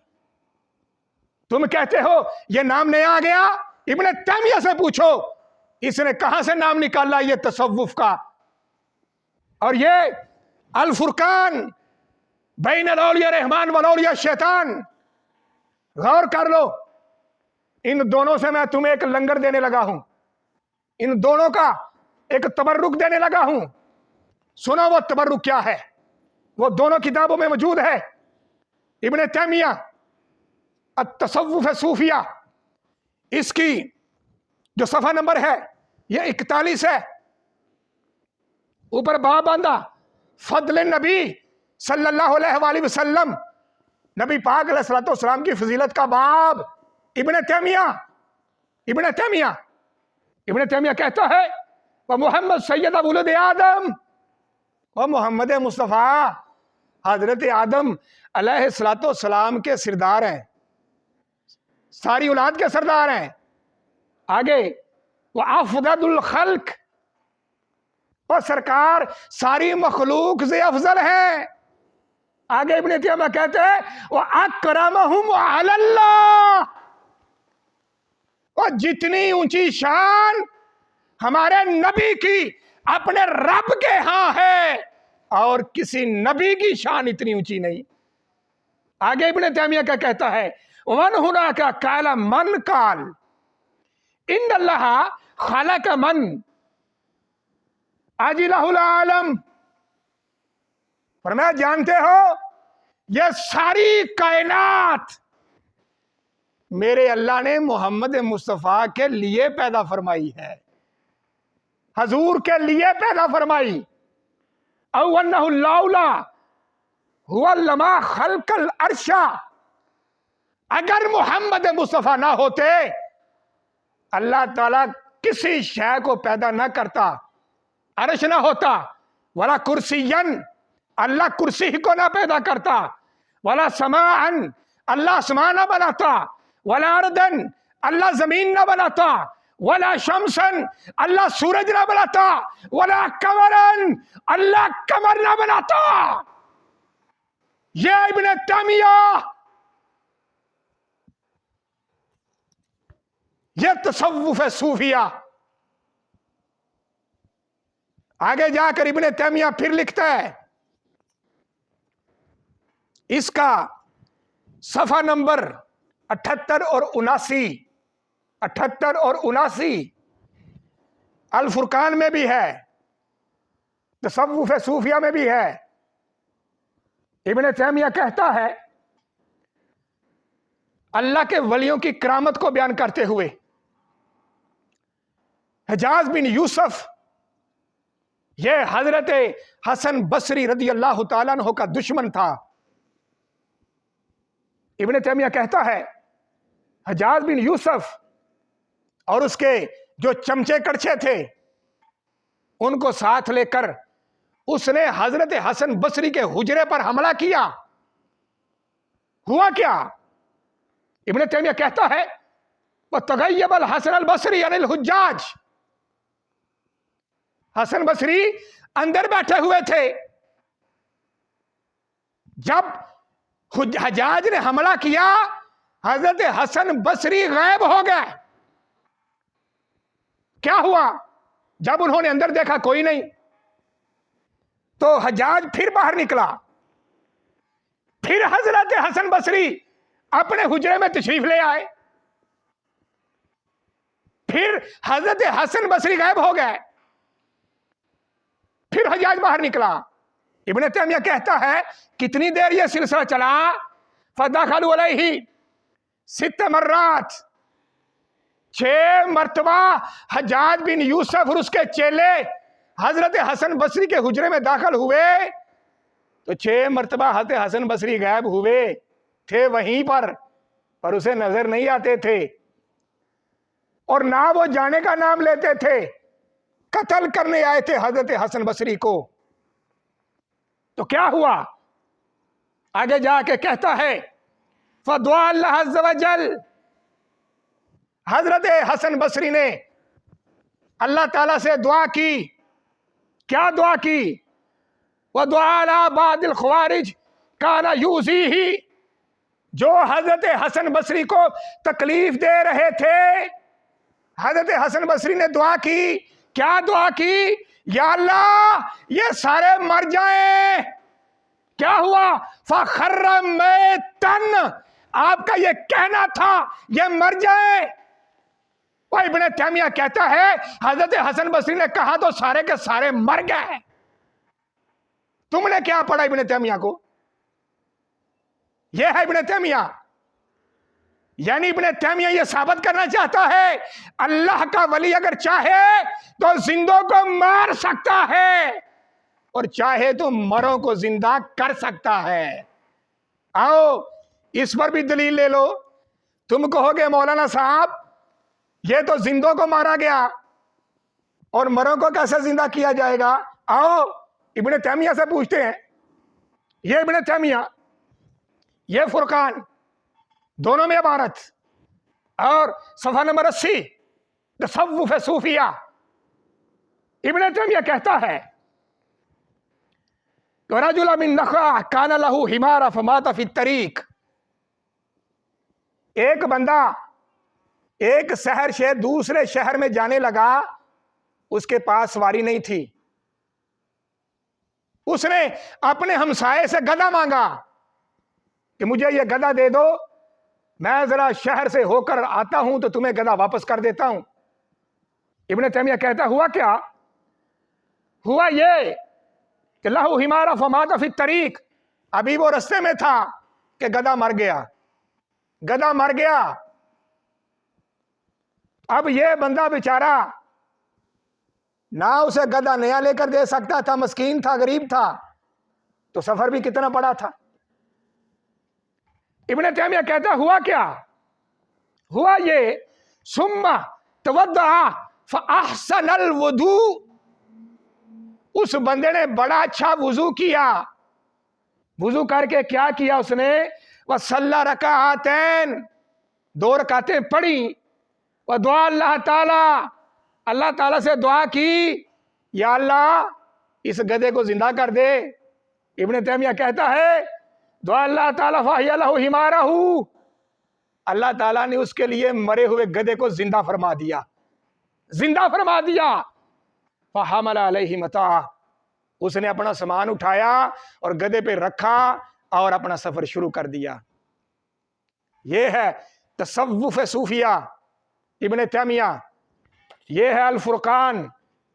تم کہتے ہو یہ نام نیا آ گیا, ابن تیمیہ سے پوچھو اس نے کہاں سے نام نکالا یہ تصوف کا. اور یہ الفرقان بین الاولیاء رحمان والاولیاء شیطان, غور کر لو. ان دونوں سے میں تمہیں ایک لنگر دینے لگا ہوں, ان دونوں کا ایک تبرک دینے لگا ہوں. سنو وہ تبرک کیا ہے, وہ دونوں کتابوں میں موجود ہے. ابن تیمیہ التصوف صوفیہ, اس کی جو صفحہ نمبر ہے یہ 41 ہے, اوپر باب باندھا فضل نبی صلی اللہ علیہ وآلہ وسلم، نبی پاک علیہ السلام کی فضیلت کا باب ابن تیمیہ کہتا ہے وہ محمد سید ولد آدم، وہ محمد مصطفیٰ حضرت آدم علیہ السلام کے سردار ہیں، ساری اولاد کے سردار ہیں۔ آگے وہ افضل الخلق، اور سرکار ساری مخلوق سے افضل ہیں۔ آگے ابن تیمیہ کہتے ہیں وہ اکرمہم علی اللہ، اور جتنی اونچی شان ہمارے نبی کی اپنے رب کے ہاں ہے، اور کسی نبی کی شان اتنی اونچی نہیں۔ آگے ابن تیمیہ کیا کہتا ہے وَمَنْ هُنَاكَ قَالَ مَنْ قَالَ إِنَّ اللَّهَ خَلَقَ مَنْ أَجْلَهُ الْعَالَمِ، فرمایا جانتے ہو یہ ساری کائنات میرے اللہ نے محمد مصطفیٰ کے لیے پیدا فرمائی ہے، حضور کے لیے پیدا فرمائی۔ او انہ لولا هو لما خلق العرش، اگر محمد مصطفیٰ نہ ہوتے اللہ تعالیٰ کسی شے کو پیدا نہ کرتا، عرش نہ ہوتا، ولا کرسین، اللہ کرسی کو نہ پیدا کرتا، ولا سماعن، اللہ آسمان نہ بناتا، ولا اردن، اللہ زمین نہ بناتا، ولا شمسن، اللہ سورج نہ بناتا، ولا قمرن، اللہ قمر نہ بناتا۔ یہ ابن تیمیہ، یہ تصوف صوفیہ۔ آگے جا کر ابن تیمیہ پھر لکھتا ہے، اس کا صفحہ نمبر 78 اور 79 الفرقان میں بھی ہے، تصوف صوفیہ میں بھی ہے۔ ابن تیمیہ کہتا ہے اللہ کے ولیوں کی کرامت کو بیان کرتے ہوئے، حجاز بن یوسف یہ حضرت حسن بصری رضی اللہ تعالیٰ عنہ کا دشمن تھا۔ ابن تیمیہ کہتا ہے حجاز بن یوسف اور اس کے جو چمچے کڑچے تھے ان کو ساتھ لے کر اس نے حضرت حسن بصری کے حجرے پر حملہ کیا۔ ہوا کیا؟ ابن تیمیہ کہتا ہے وَتَغَيَّبَ الْحَسَنَ الْبَصْرِي عَنِ الْحُجَّاجِ، حسن بصری اندر بیٹھے ہوئے تھے، جب حجاج نے حملہ کیا حضرت حسن بصری غائب ہو گئے۔ کیا ہوا؟ جب انہوں نے اندر دیکھا کوئی نہیں تو حجاج پھر باہر نکلا، پھر حضرت حسن بصری اپنے حجرے میں تشریف لے آئے، پھر حضرت حسن بصری غائب ہو گئے، پھر حجاج باہر نکلا۔ ابن تیمیہ کہتا ہے کتنی دیر یہ سلسلہ چلا؟ فَدَخَلُوا عَلَيْهِ 6 مرات، 6 مرتبہ حجاج بن یوسف اور اس کے چیلے حضرت حسن بصری کے حجرے میں داخل ہوئے تو 6 مرتبہ حضرت حسن بصری غائب ہوئے تھے وہیں پر اسے نظر نہیں آتے تھے، اور نہ وہ جانے کا نام لیتے تھے، قتل کرنے آئے تھے حضرت حسن بصری کو۔ تو کیا ہوا؟ آگے جا کے کہتا ہے فَدُعَا اللَّهَ عَزَّ وَجَلَّ، حضرت حسن بصری نے اللہ تعالیٰ سے دعا کی۔ کیا دعا کی؟ وَدُعَا عَلَىٰ بَعْضِ الْخَوَارِجِ كَانَ يُؤْذِيهِ، جو حضرت حسن بصری کو تکلیف دے رہے تھے حضرت حسن بصری نے دعا کی۔ کیا دعا کی؟ یا اللہ یہ سارے مر جائیں۔ کیا ہوا؟ فَخَرَّ مَيْتًا، آپ کا یہ کہنا تھا یہ مر جائیں۔ وہ ابن تیمیہ کہتا ہے حضرت حسن بصری نے کہا تو سارے کے سارے مر گئے۔ تم نے کیا پڑھا ابن تیمیہ کو؟ یہ ہے ابن تیمیہ، یعنی ابن تیمیہ یہ ثابت کرنا چاہتا ہے اللہ کا ولی اگر چاہے تو زندوں کو مار سکتا ہے، اور چاہے تو مروں کو زندہ کر سکتا ہے۔ آؤ اس پر بھی دلیل لے لو۔ تم کہو گے مولانا صاحب یہ تو زندوں کو مارا گیا اور مروں کو کیسے زندہ کیا جائے گا؟ آؤ ابن تیمیہ سے پوچھتے ہیں۔ یہ ابن تیمیہ، یہ فرقان، دونوں میں عبارت، اور صفحہ نمبر 80 تصوف صوفیہ، ابن تیمیہ کہتا ہے رجل من نخعہ کان لہ حمار فمات فی الطریق، ایک بندہ ایک شہر سے دوسرے شہر میں جانے لگا، اس کے پاس سواری نہیں تھی، اس نے اپنے ہمسائے سے گدھا مانگا کہ مجھے یہ گدھا دے دو، میں ذرا شہر سے ہو کر آتا ہوں تو تمہیں گدھا واپس کر دیتا ہوں۔ ابن تیمیہ کہتا ہوا کیا؟ ہوا یہ کہ لہو حمار فمات فی الطریق، ابھی وہ رستے میں تھا کہ گدھا مر گیا، گدھا مر گیا۔ اب یہ بندہ بیچارہ نہ اسے گدھا نیا لے کر دے سکتا تھا، مسکین تھا، غریب تھا، تو سفر بھی کتنا بڑا تھا۔ ابن تیمیہ کہتا ہوا کیا؟ ہوا یہ ثم تودع فاحسن الوضوء، اس بندے نے بڑا اچھا وضو کیا، وضو کر کے کیا کیا اس نے؟ وصلی رکعتین، 2 رکعتیں پڑھی، ودعا اللہ تعالی، اللہ تعالیٰ سے دعا کی یا اللہ اس گدھے کو زندہ کر دے۔ ابن تیمیہ کہتا ہے دعا اللہ تعالیٰ فاحیا لہ حمارہ، اللہ تعالیٰ نے اس کے لیے مرے ہوئے گدھے کو زندہ فرما دیا، زندہ فرما دیا۔ فحمل علیہ متاعہ، اس نے اپنا سامان اٹھایا اور گدھے پہ رکھا اور اپنا سفر شروع کر دیا۔ یہ ہے تصوف صوفیہ ابن تیمیہ، یہ ہے الفرقان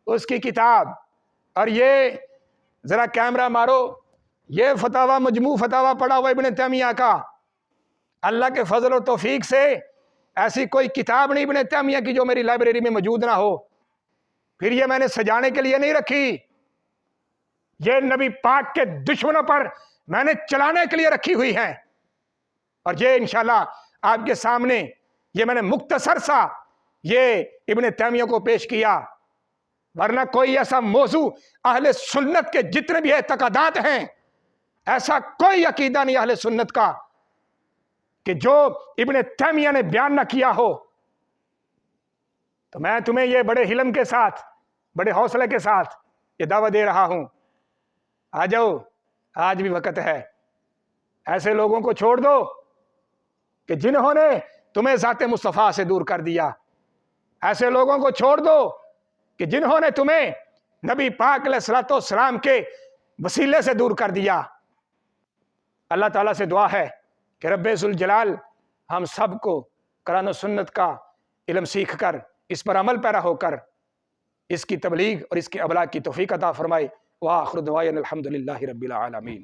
اس کی کتاب، اور یہ ذرا کیمرہ مارو، یہ فتاوی مجموع فتاوی پڑھا ہوا ابن تیمیہ کا۔ اللہ کے فضل و توفیق سے ایسی کوئی کتاب نہیں ابن تیمیہ کی جو میری لائبریری میں موجود نہ ہو۔ پھر یہ میں نے سجانے کے لیے نہیں رکھی، یہ نبی پاک کے دشمنوں پر میں نے چلانے کے لیے رکھی ہوئی ہیں، اور یہ انشاءاللہ آپ کے سامنے یہ میں نے مختصر سا یہ ابن تیمیہ کو پیش کیا، ورنہ کوئی ایسا موضوع اہل سنت کے جتنے بھی اعتقادات ہیں، ایسا کوئی عقیدہ نہیں اہل سنت کا کہ جو ابن تیمیہ نے بیان نہ کیا ہو۔ تو میں تمہیں یہ بڑے حلم کے ساتھ، بڑے حوصلے کے ساتھ یہ دعوت دے رہا ہوں، آ جاؤ، آج بھی وقت ہے۔ ایسے لوگوں کو چھوڑ دو کہ جنہوں نے تمہیں ذات مصطفیٰ سے دور کر دیا، ایسے لوگوں کو چھوڑ دو کہ جنہوں نے تمہیں نبی پاک علیہ الصلوۃ والسلام کے وسیلے سے دور کر دیا۔ اللہ تعالیٰ سے دعا ہے کہ رب ذوالجلال ہم سب کو قرآن و سنت کا علم سیکھ کر اس پر عمل پیرا ہو کر اس کی تبلیغ اور اس کے ابلاغ کی توفیق عطا فرمائے۔ وآخر دعوانا الحمدللہ رب العالمین۔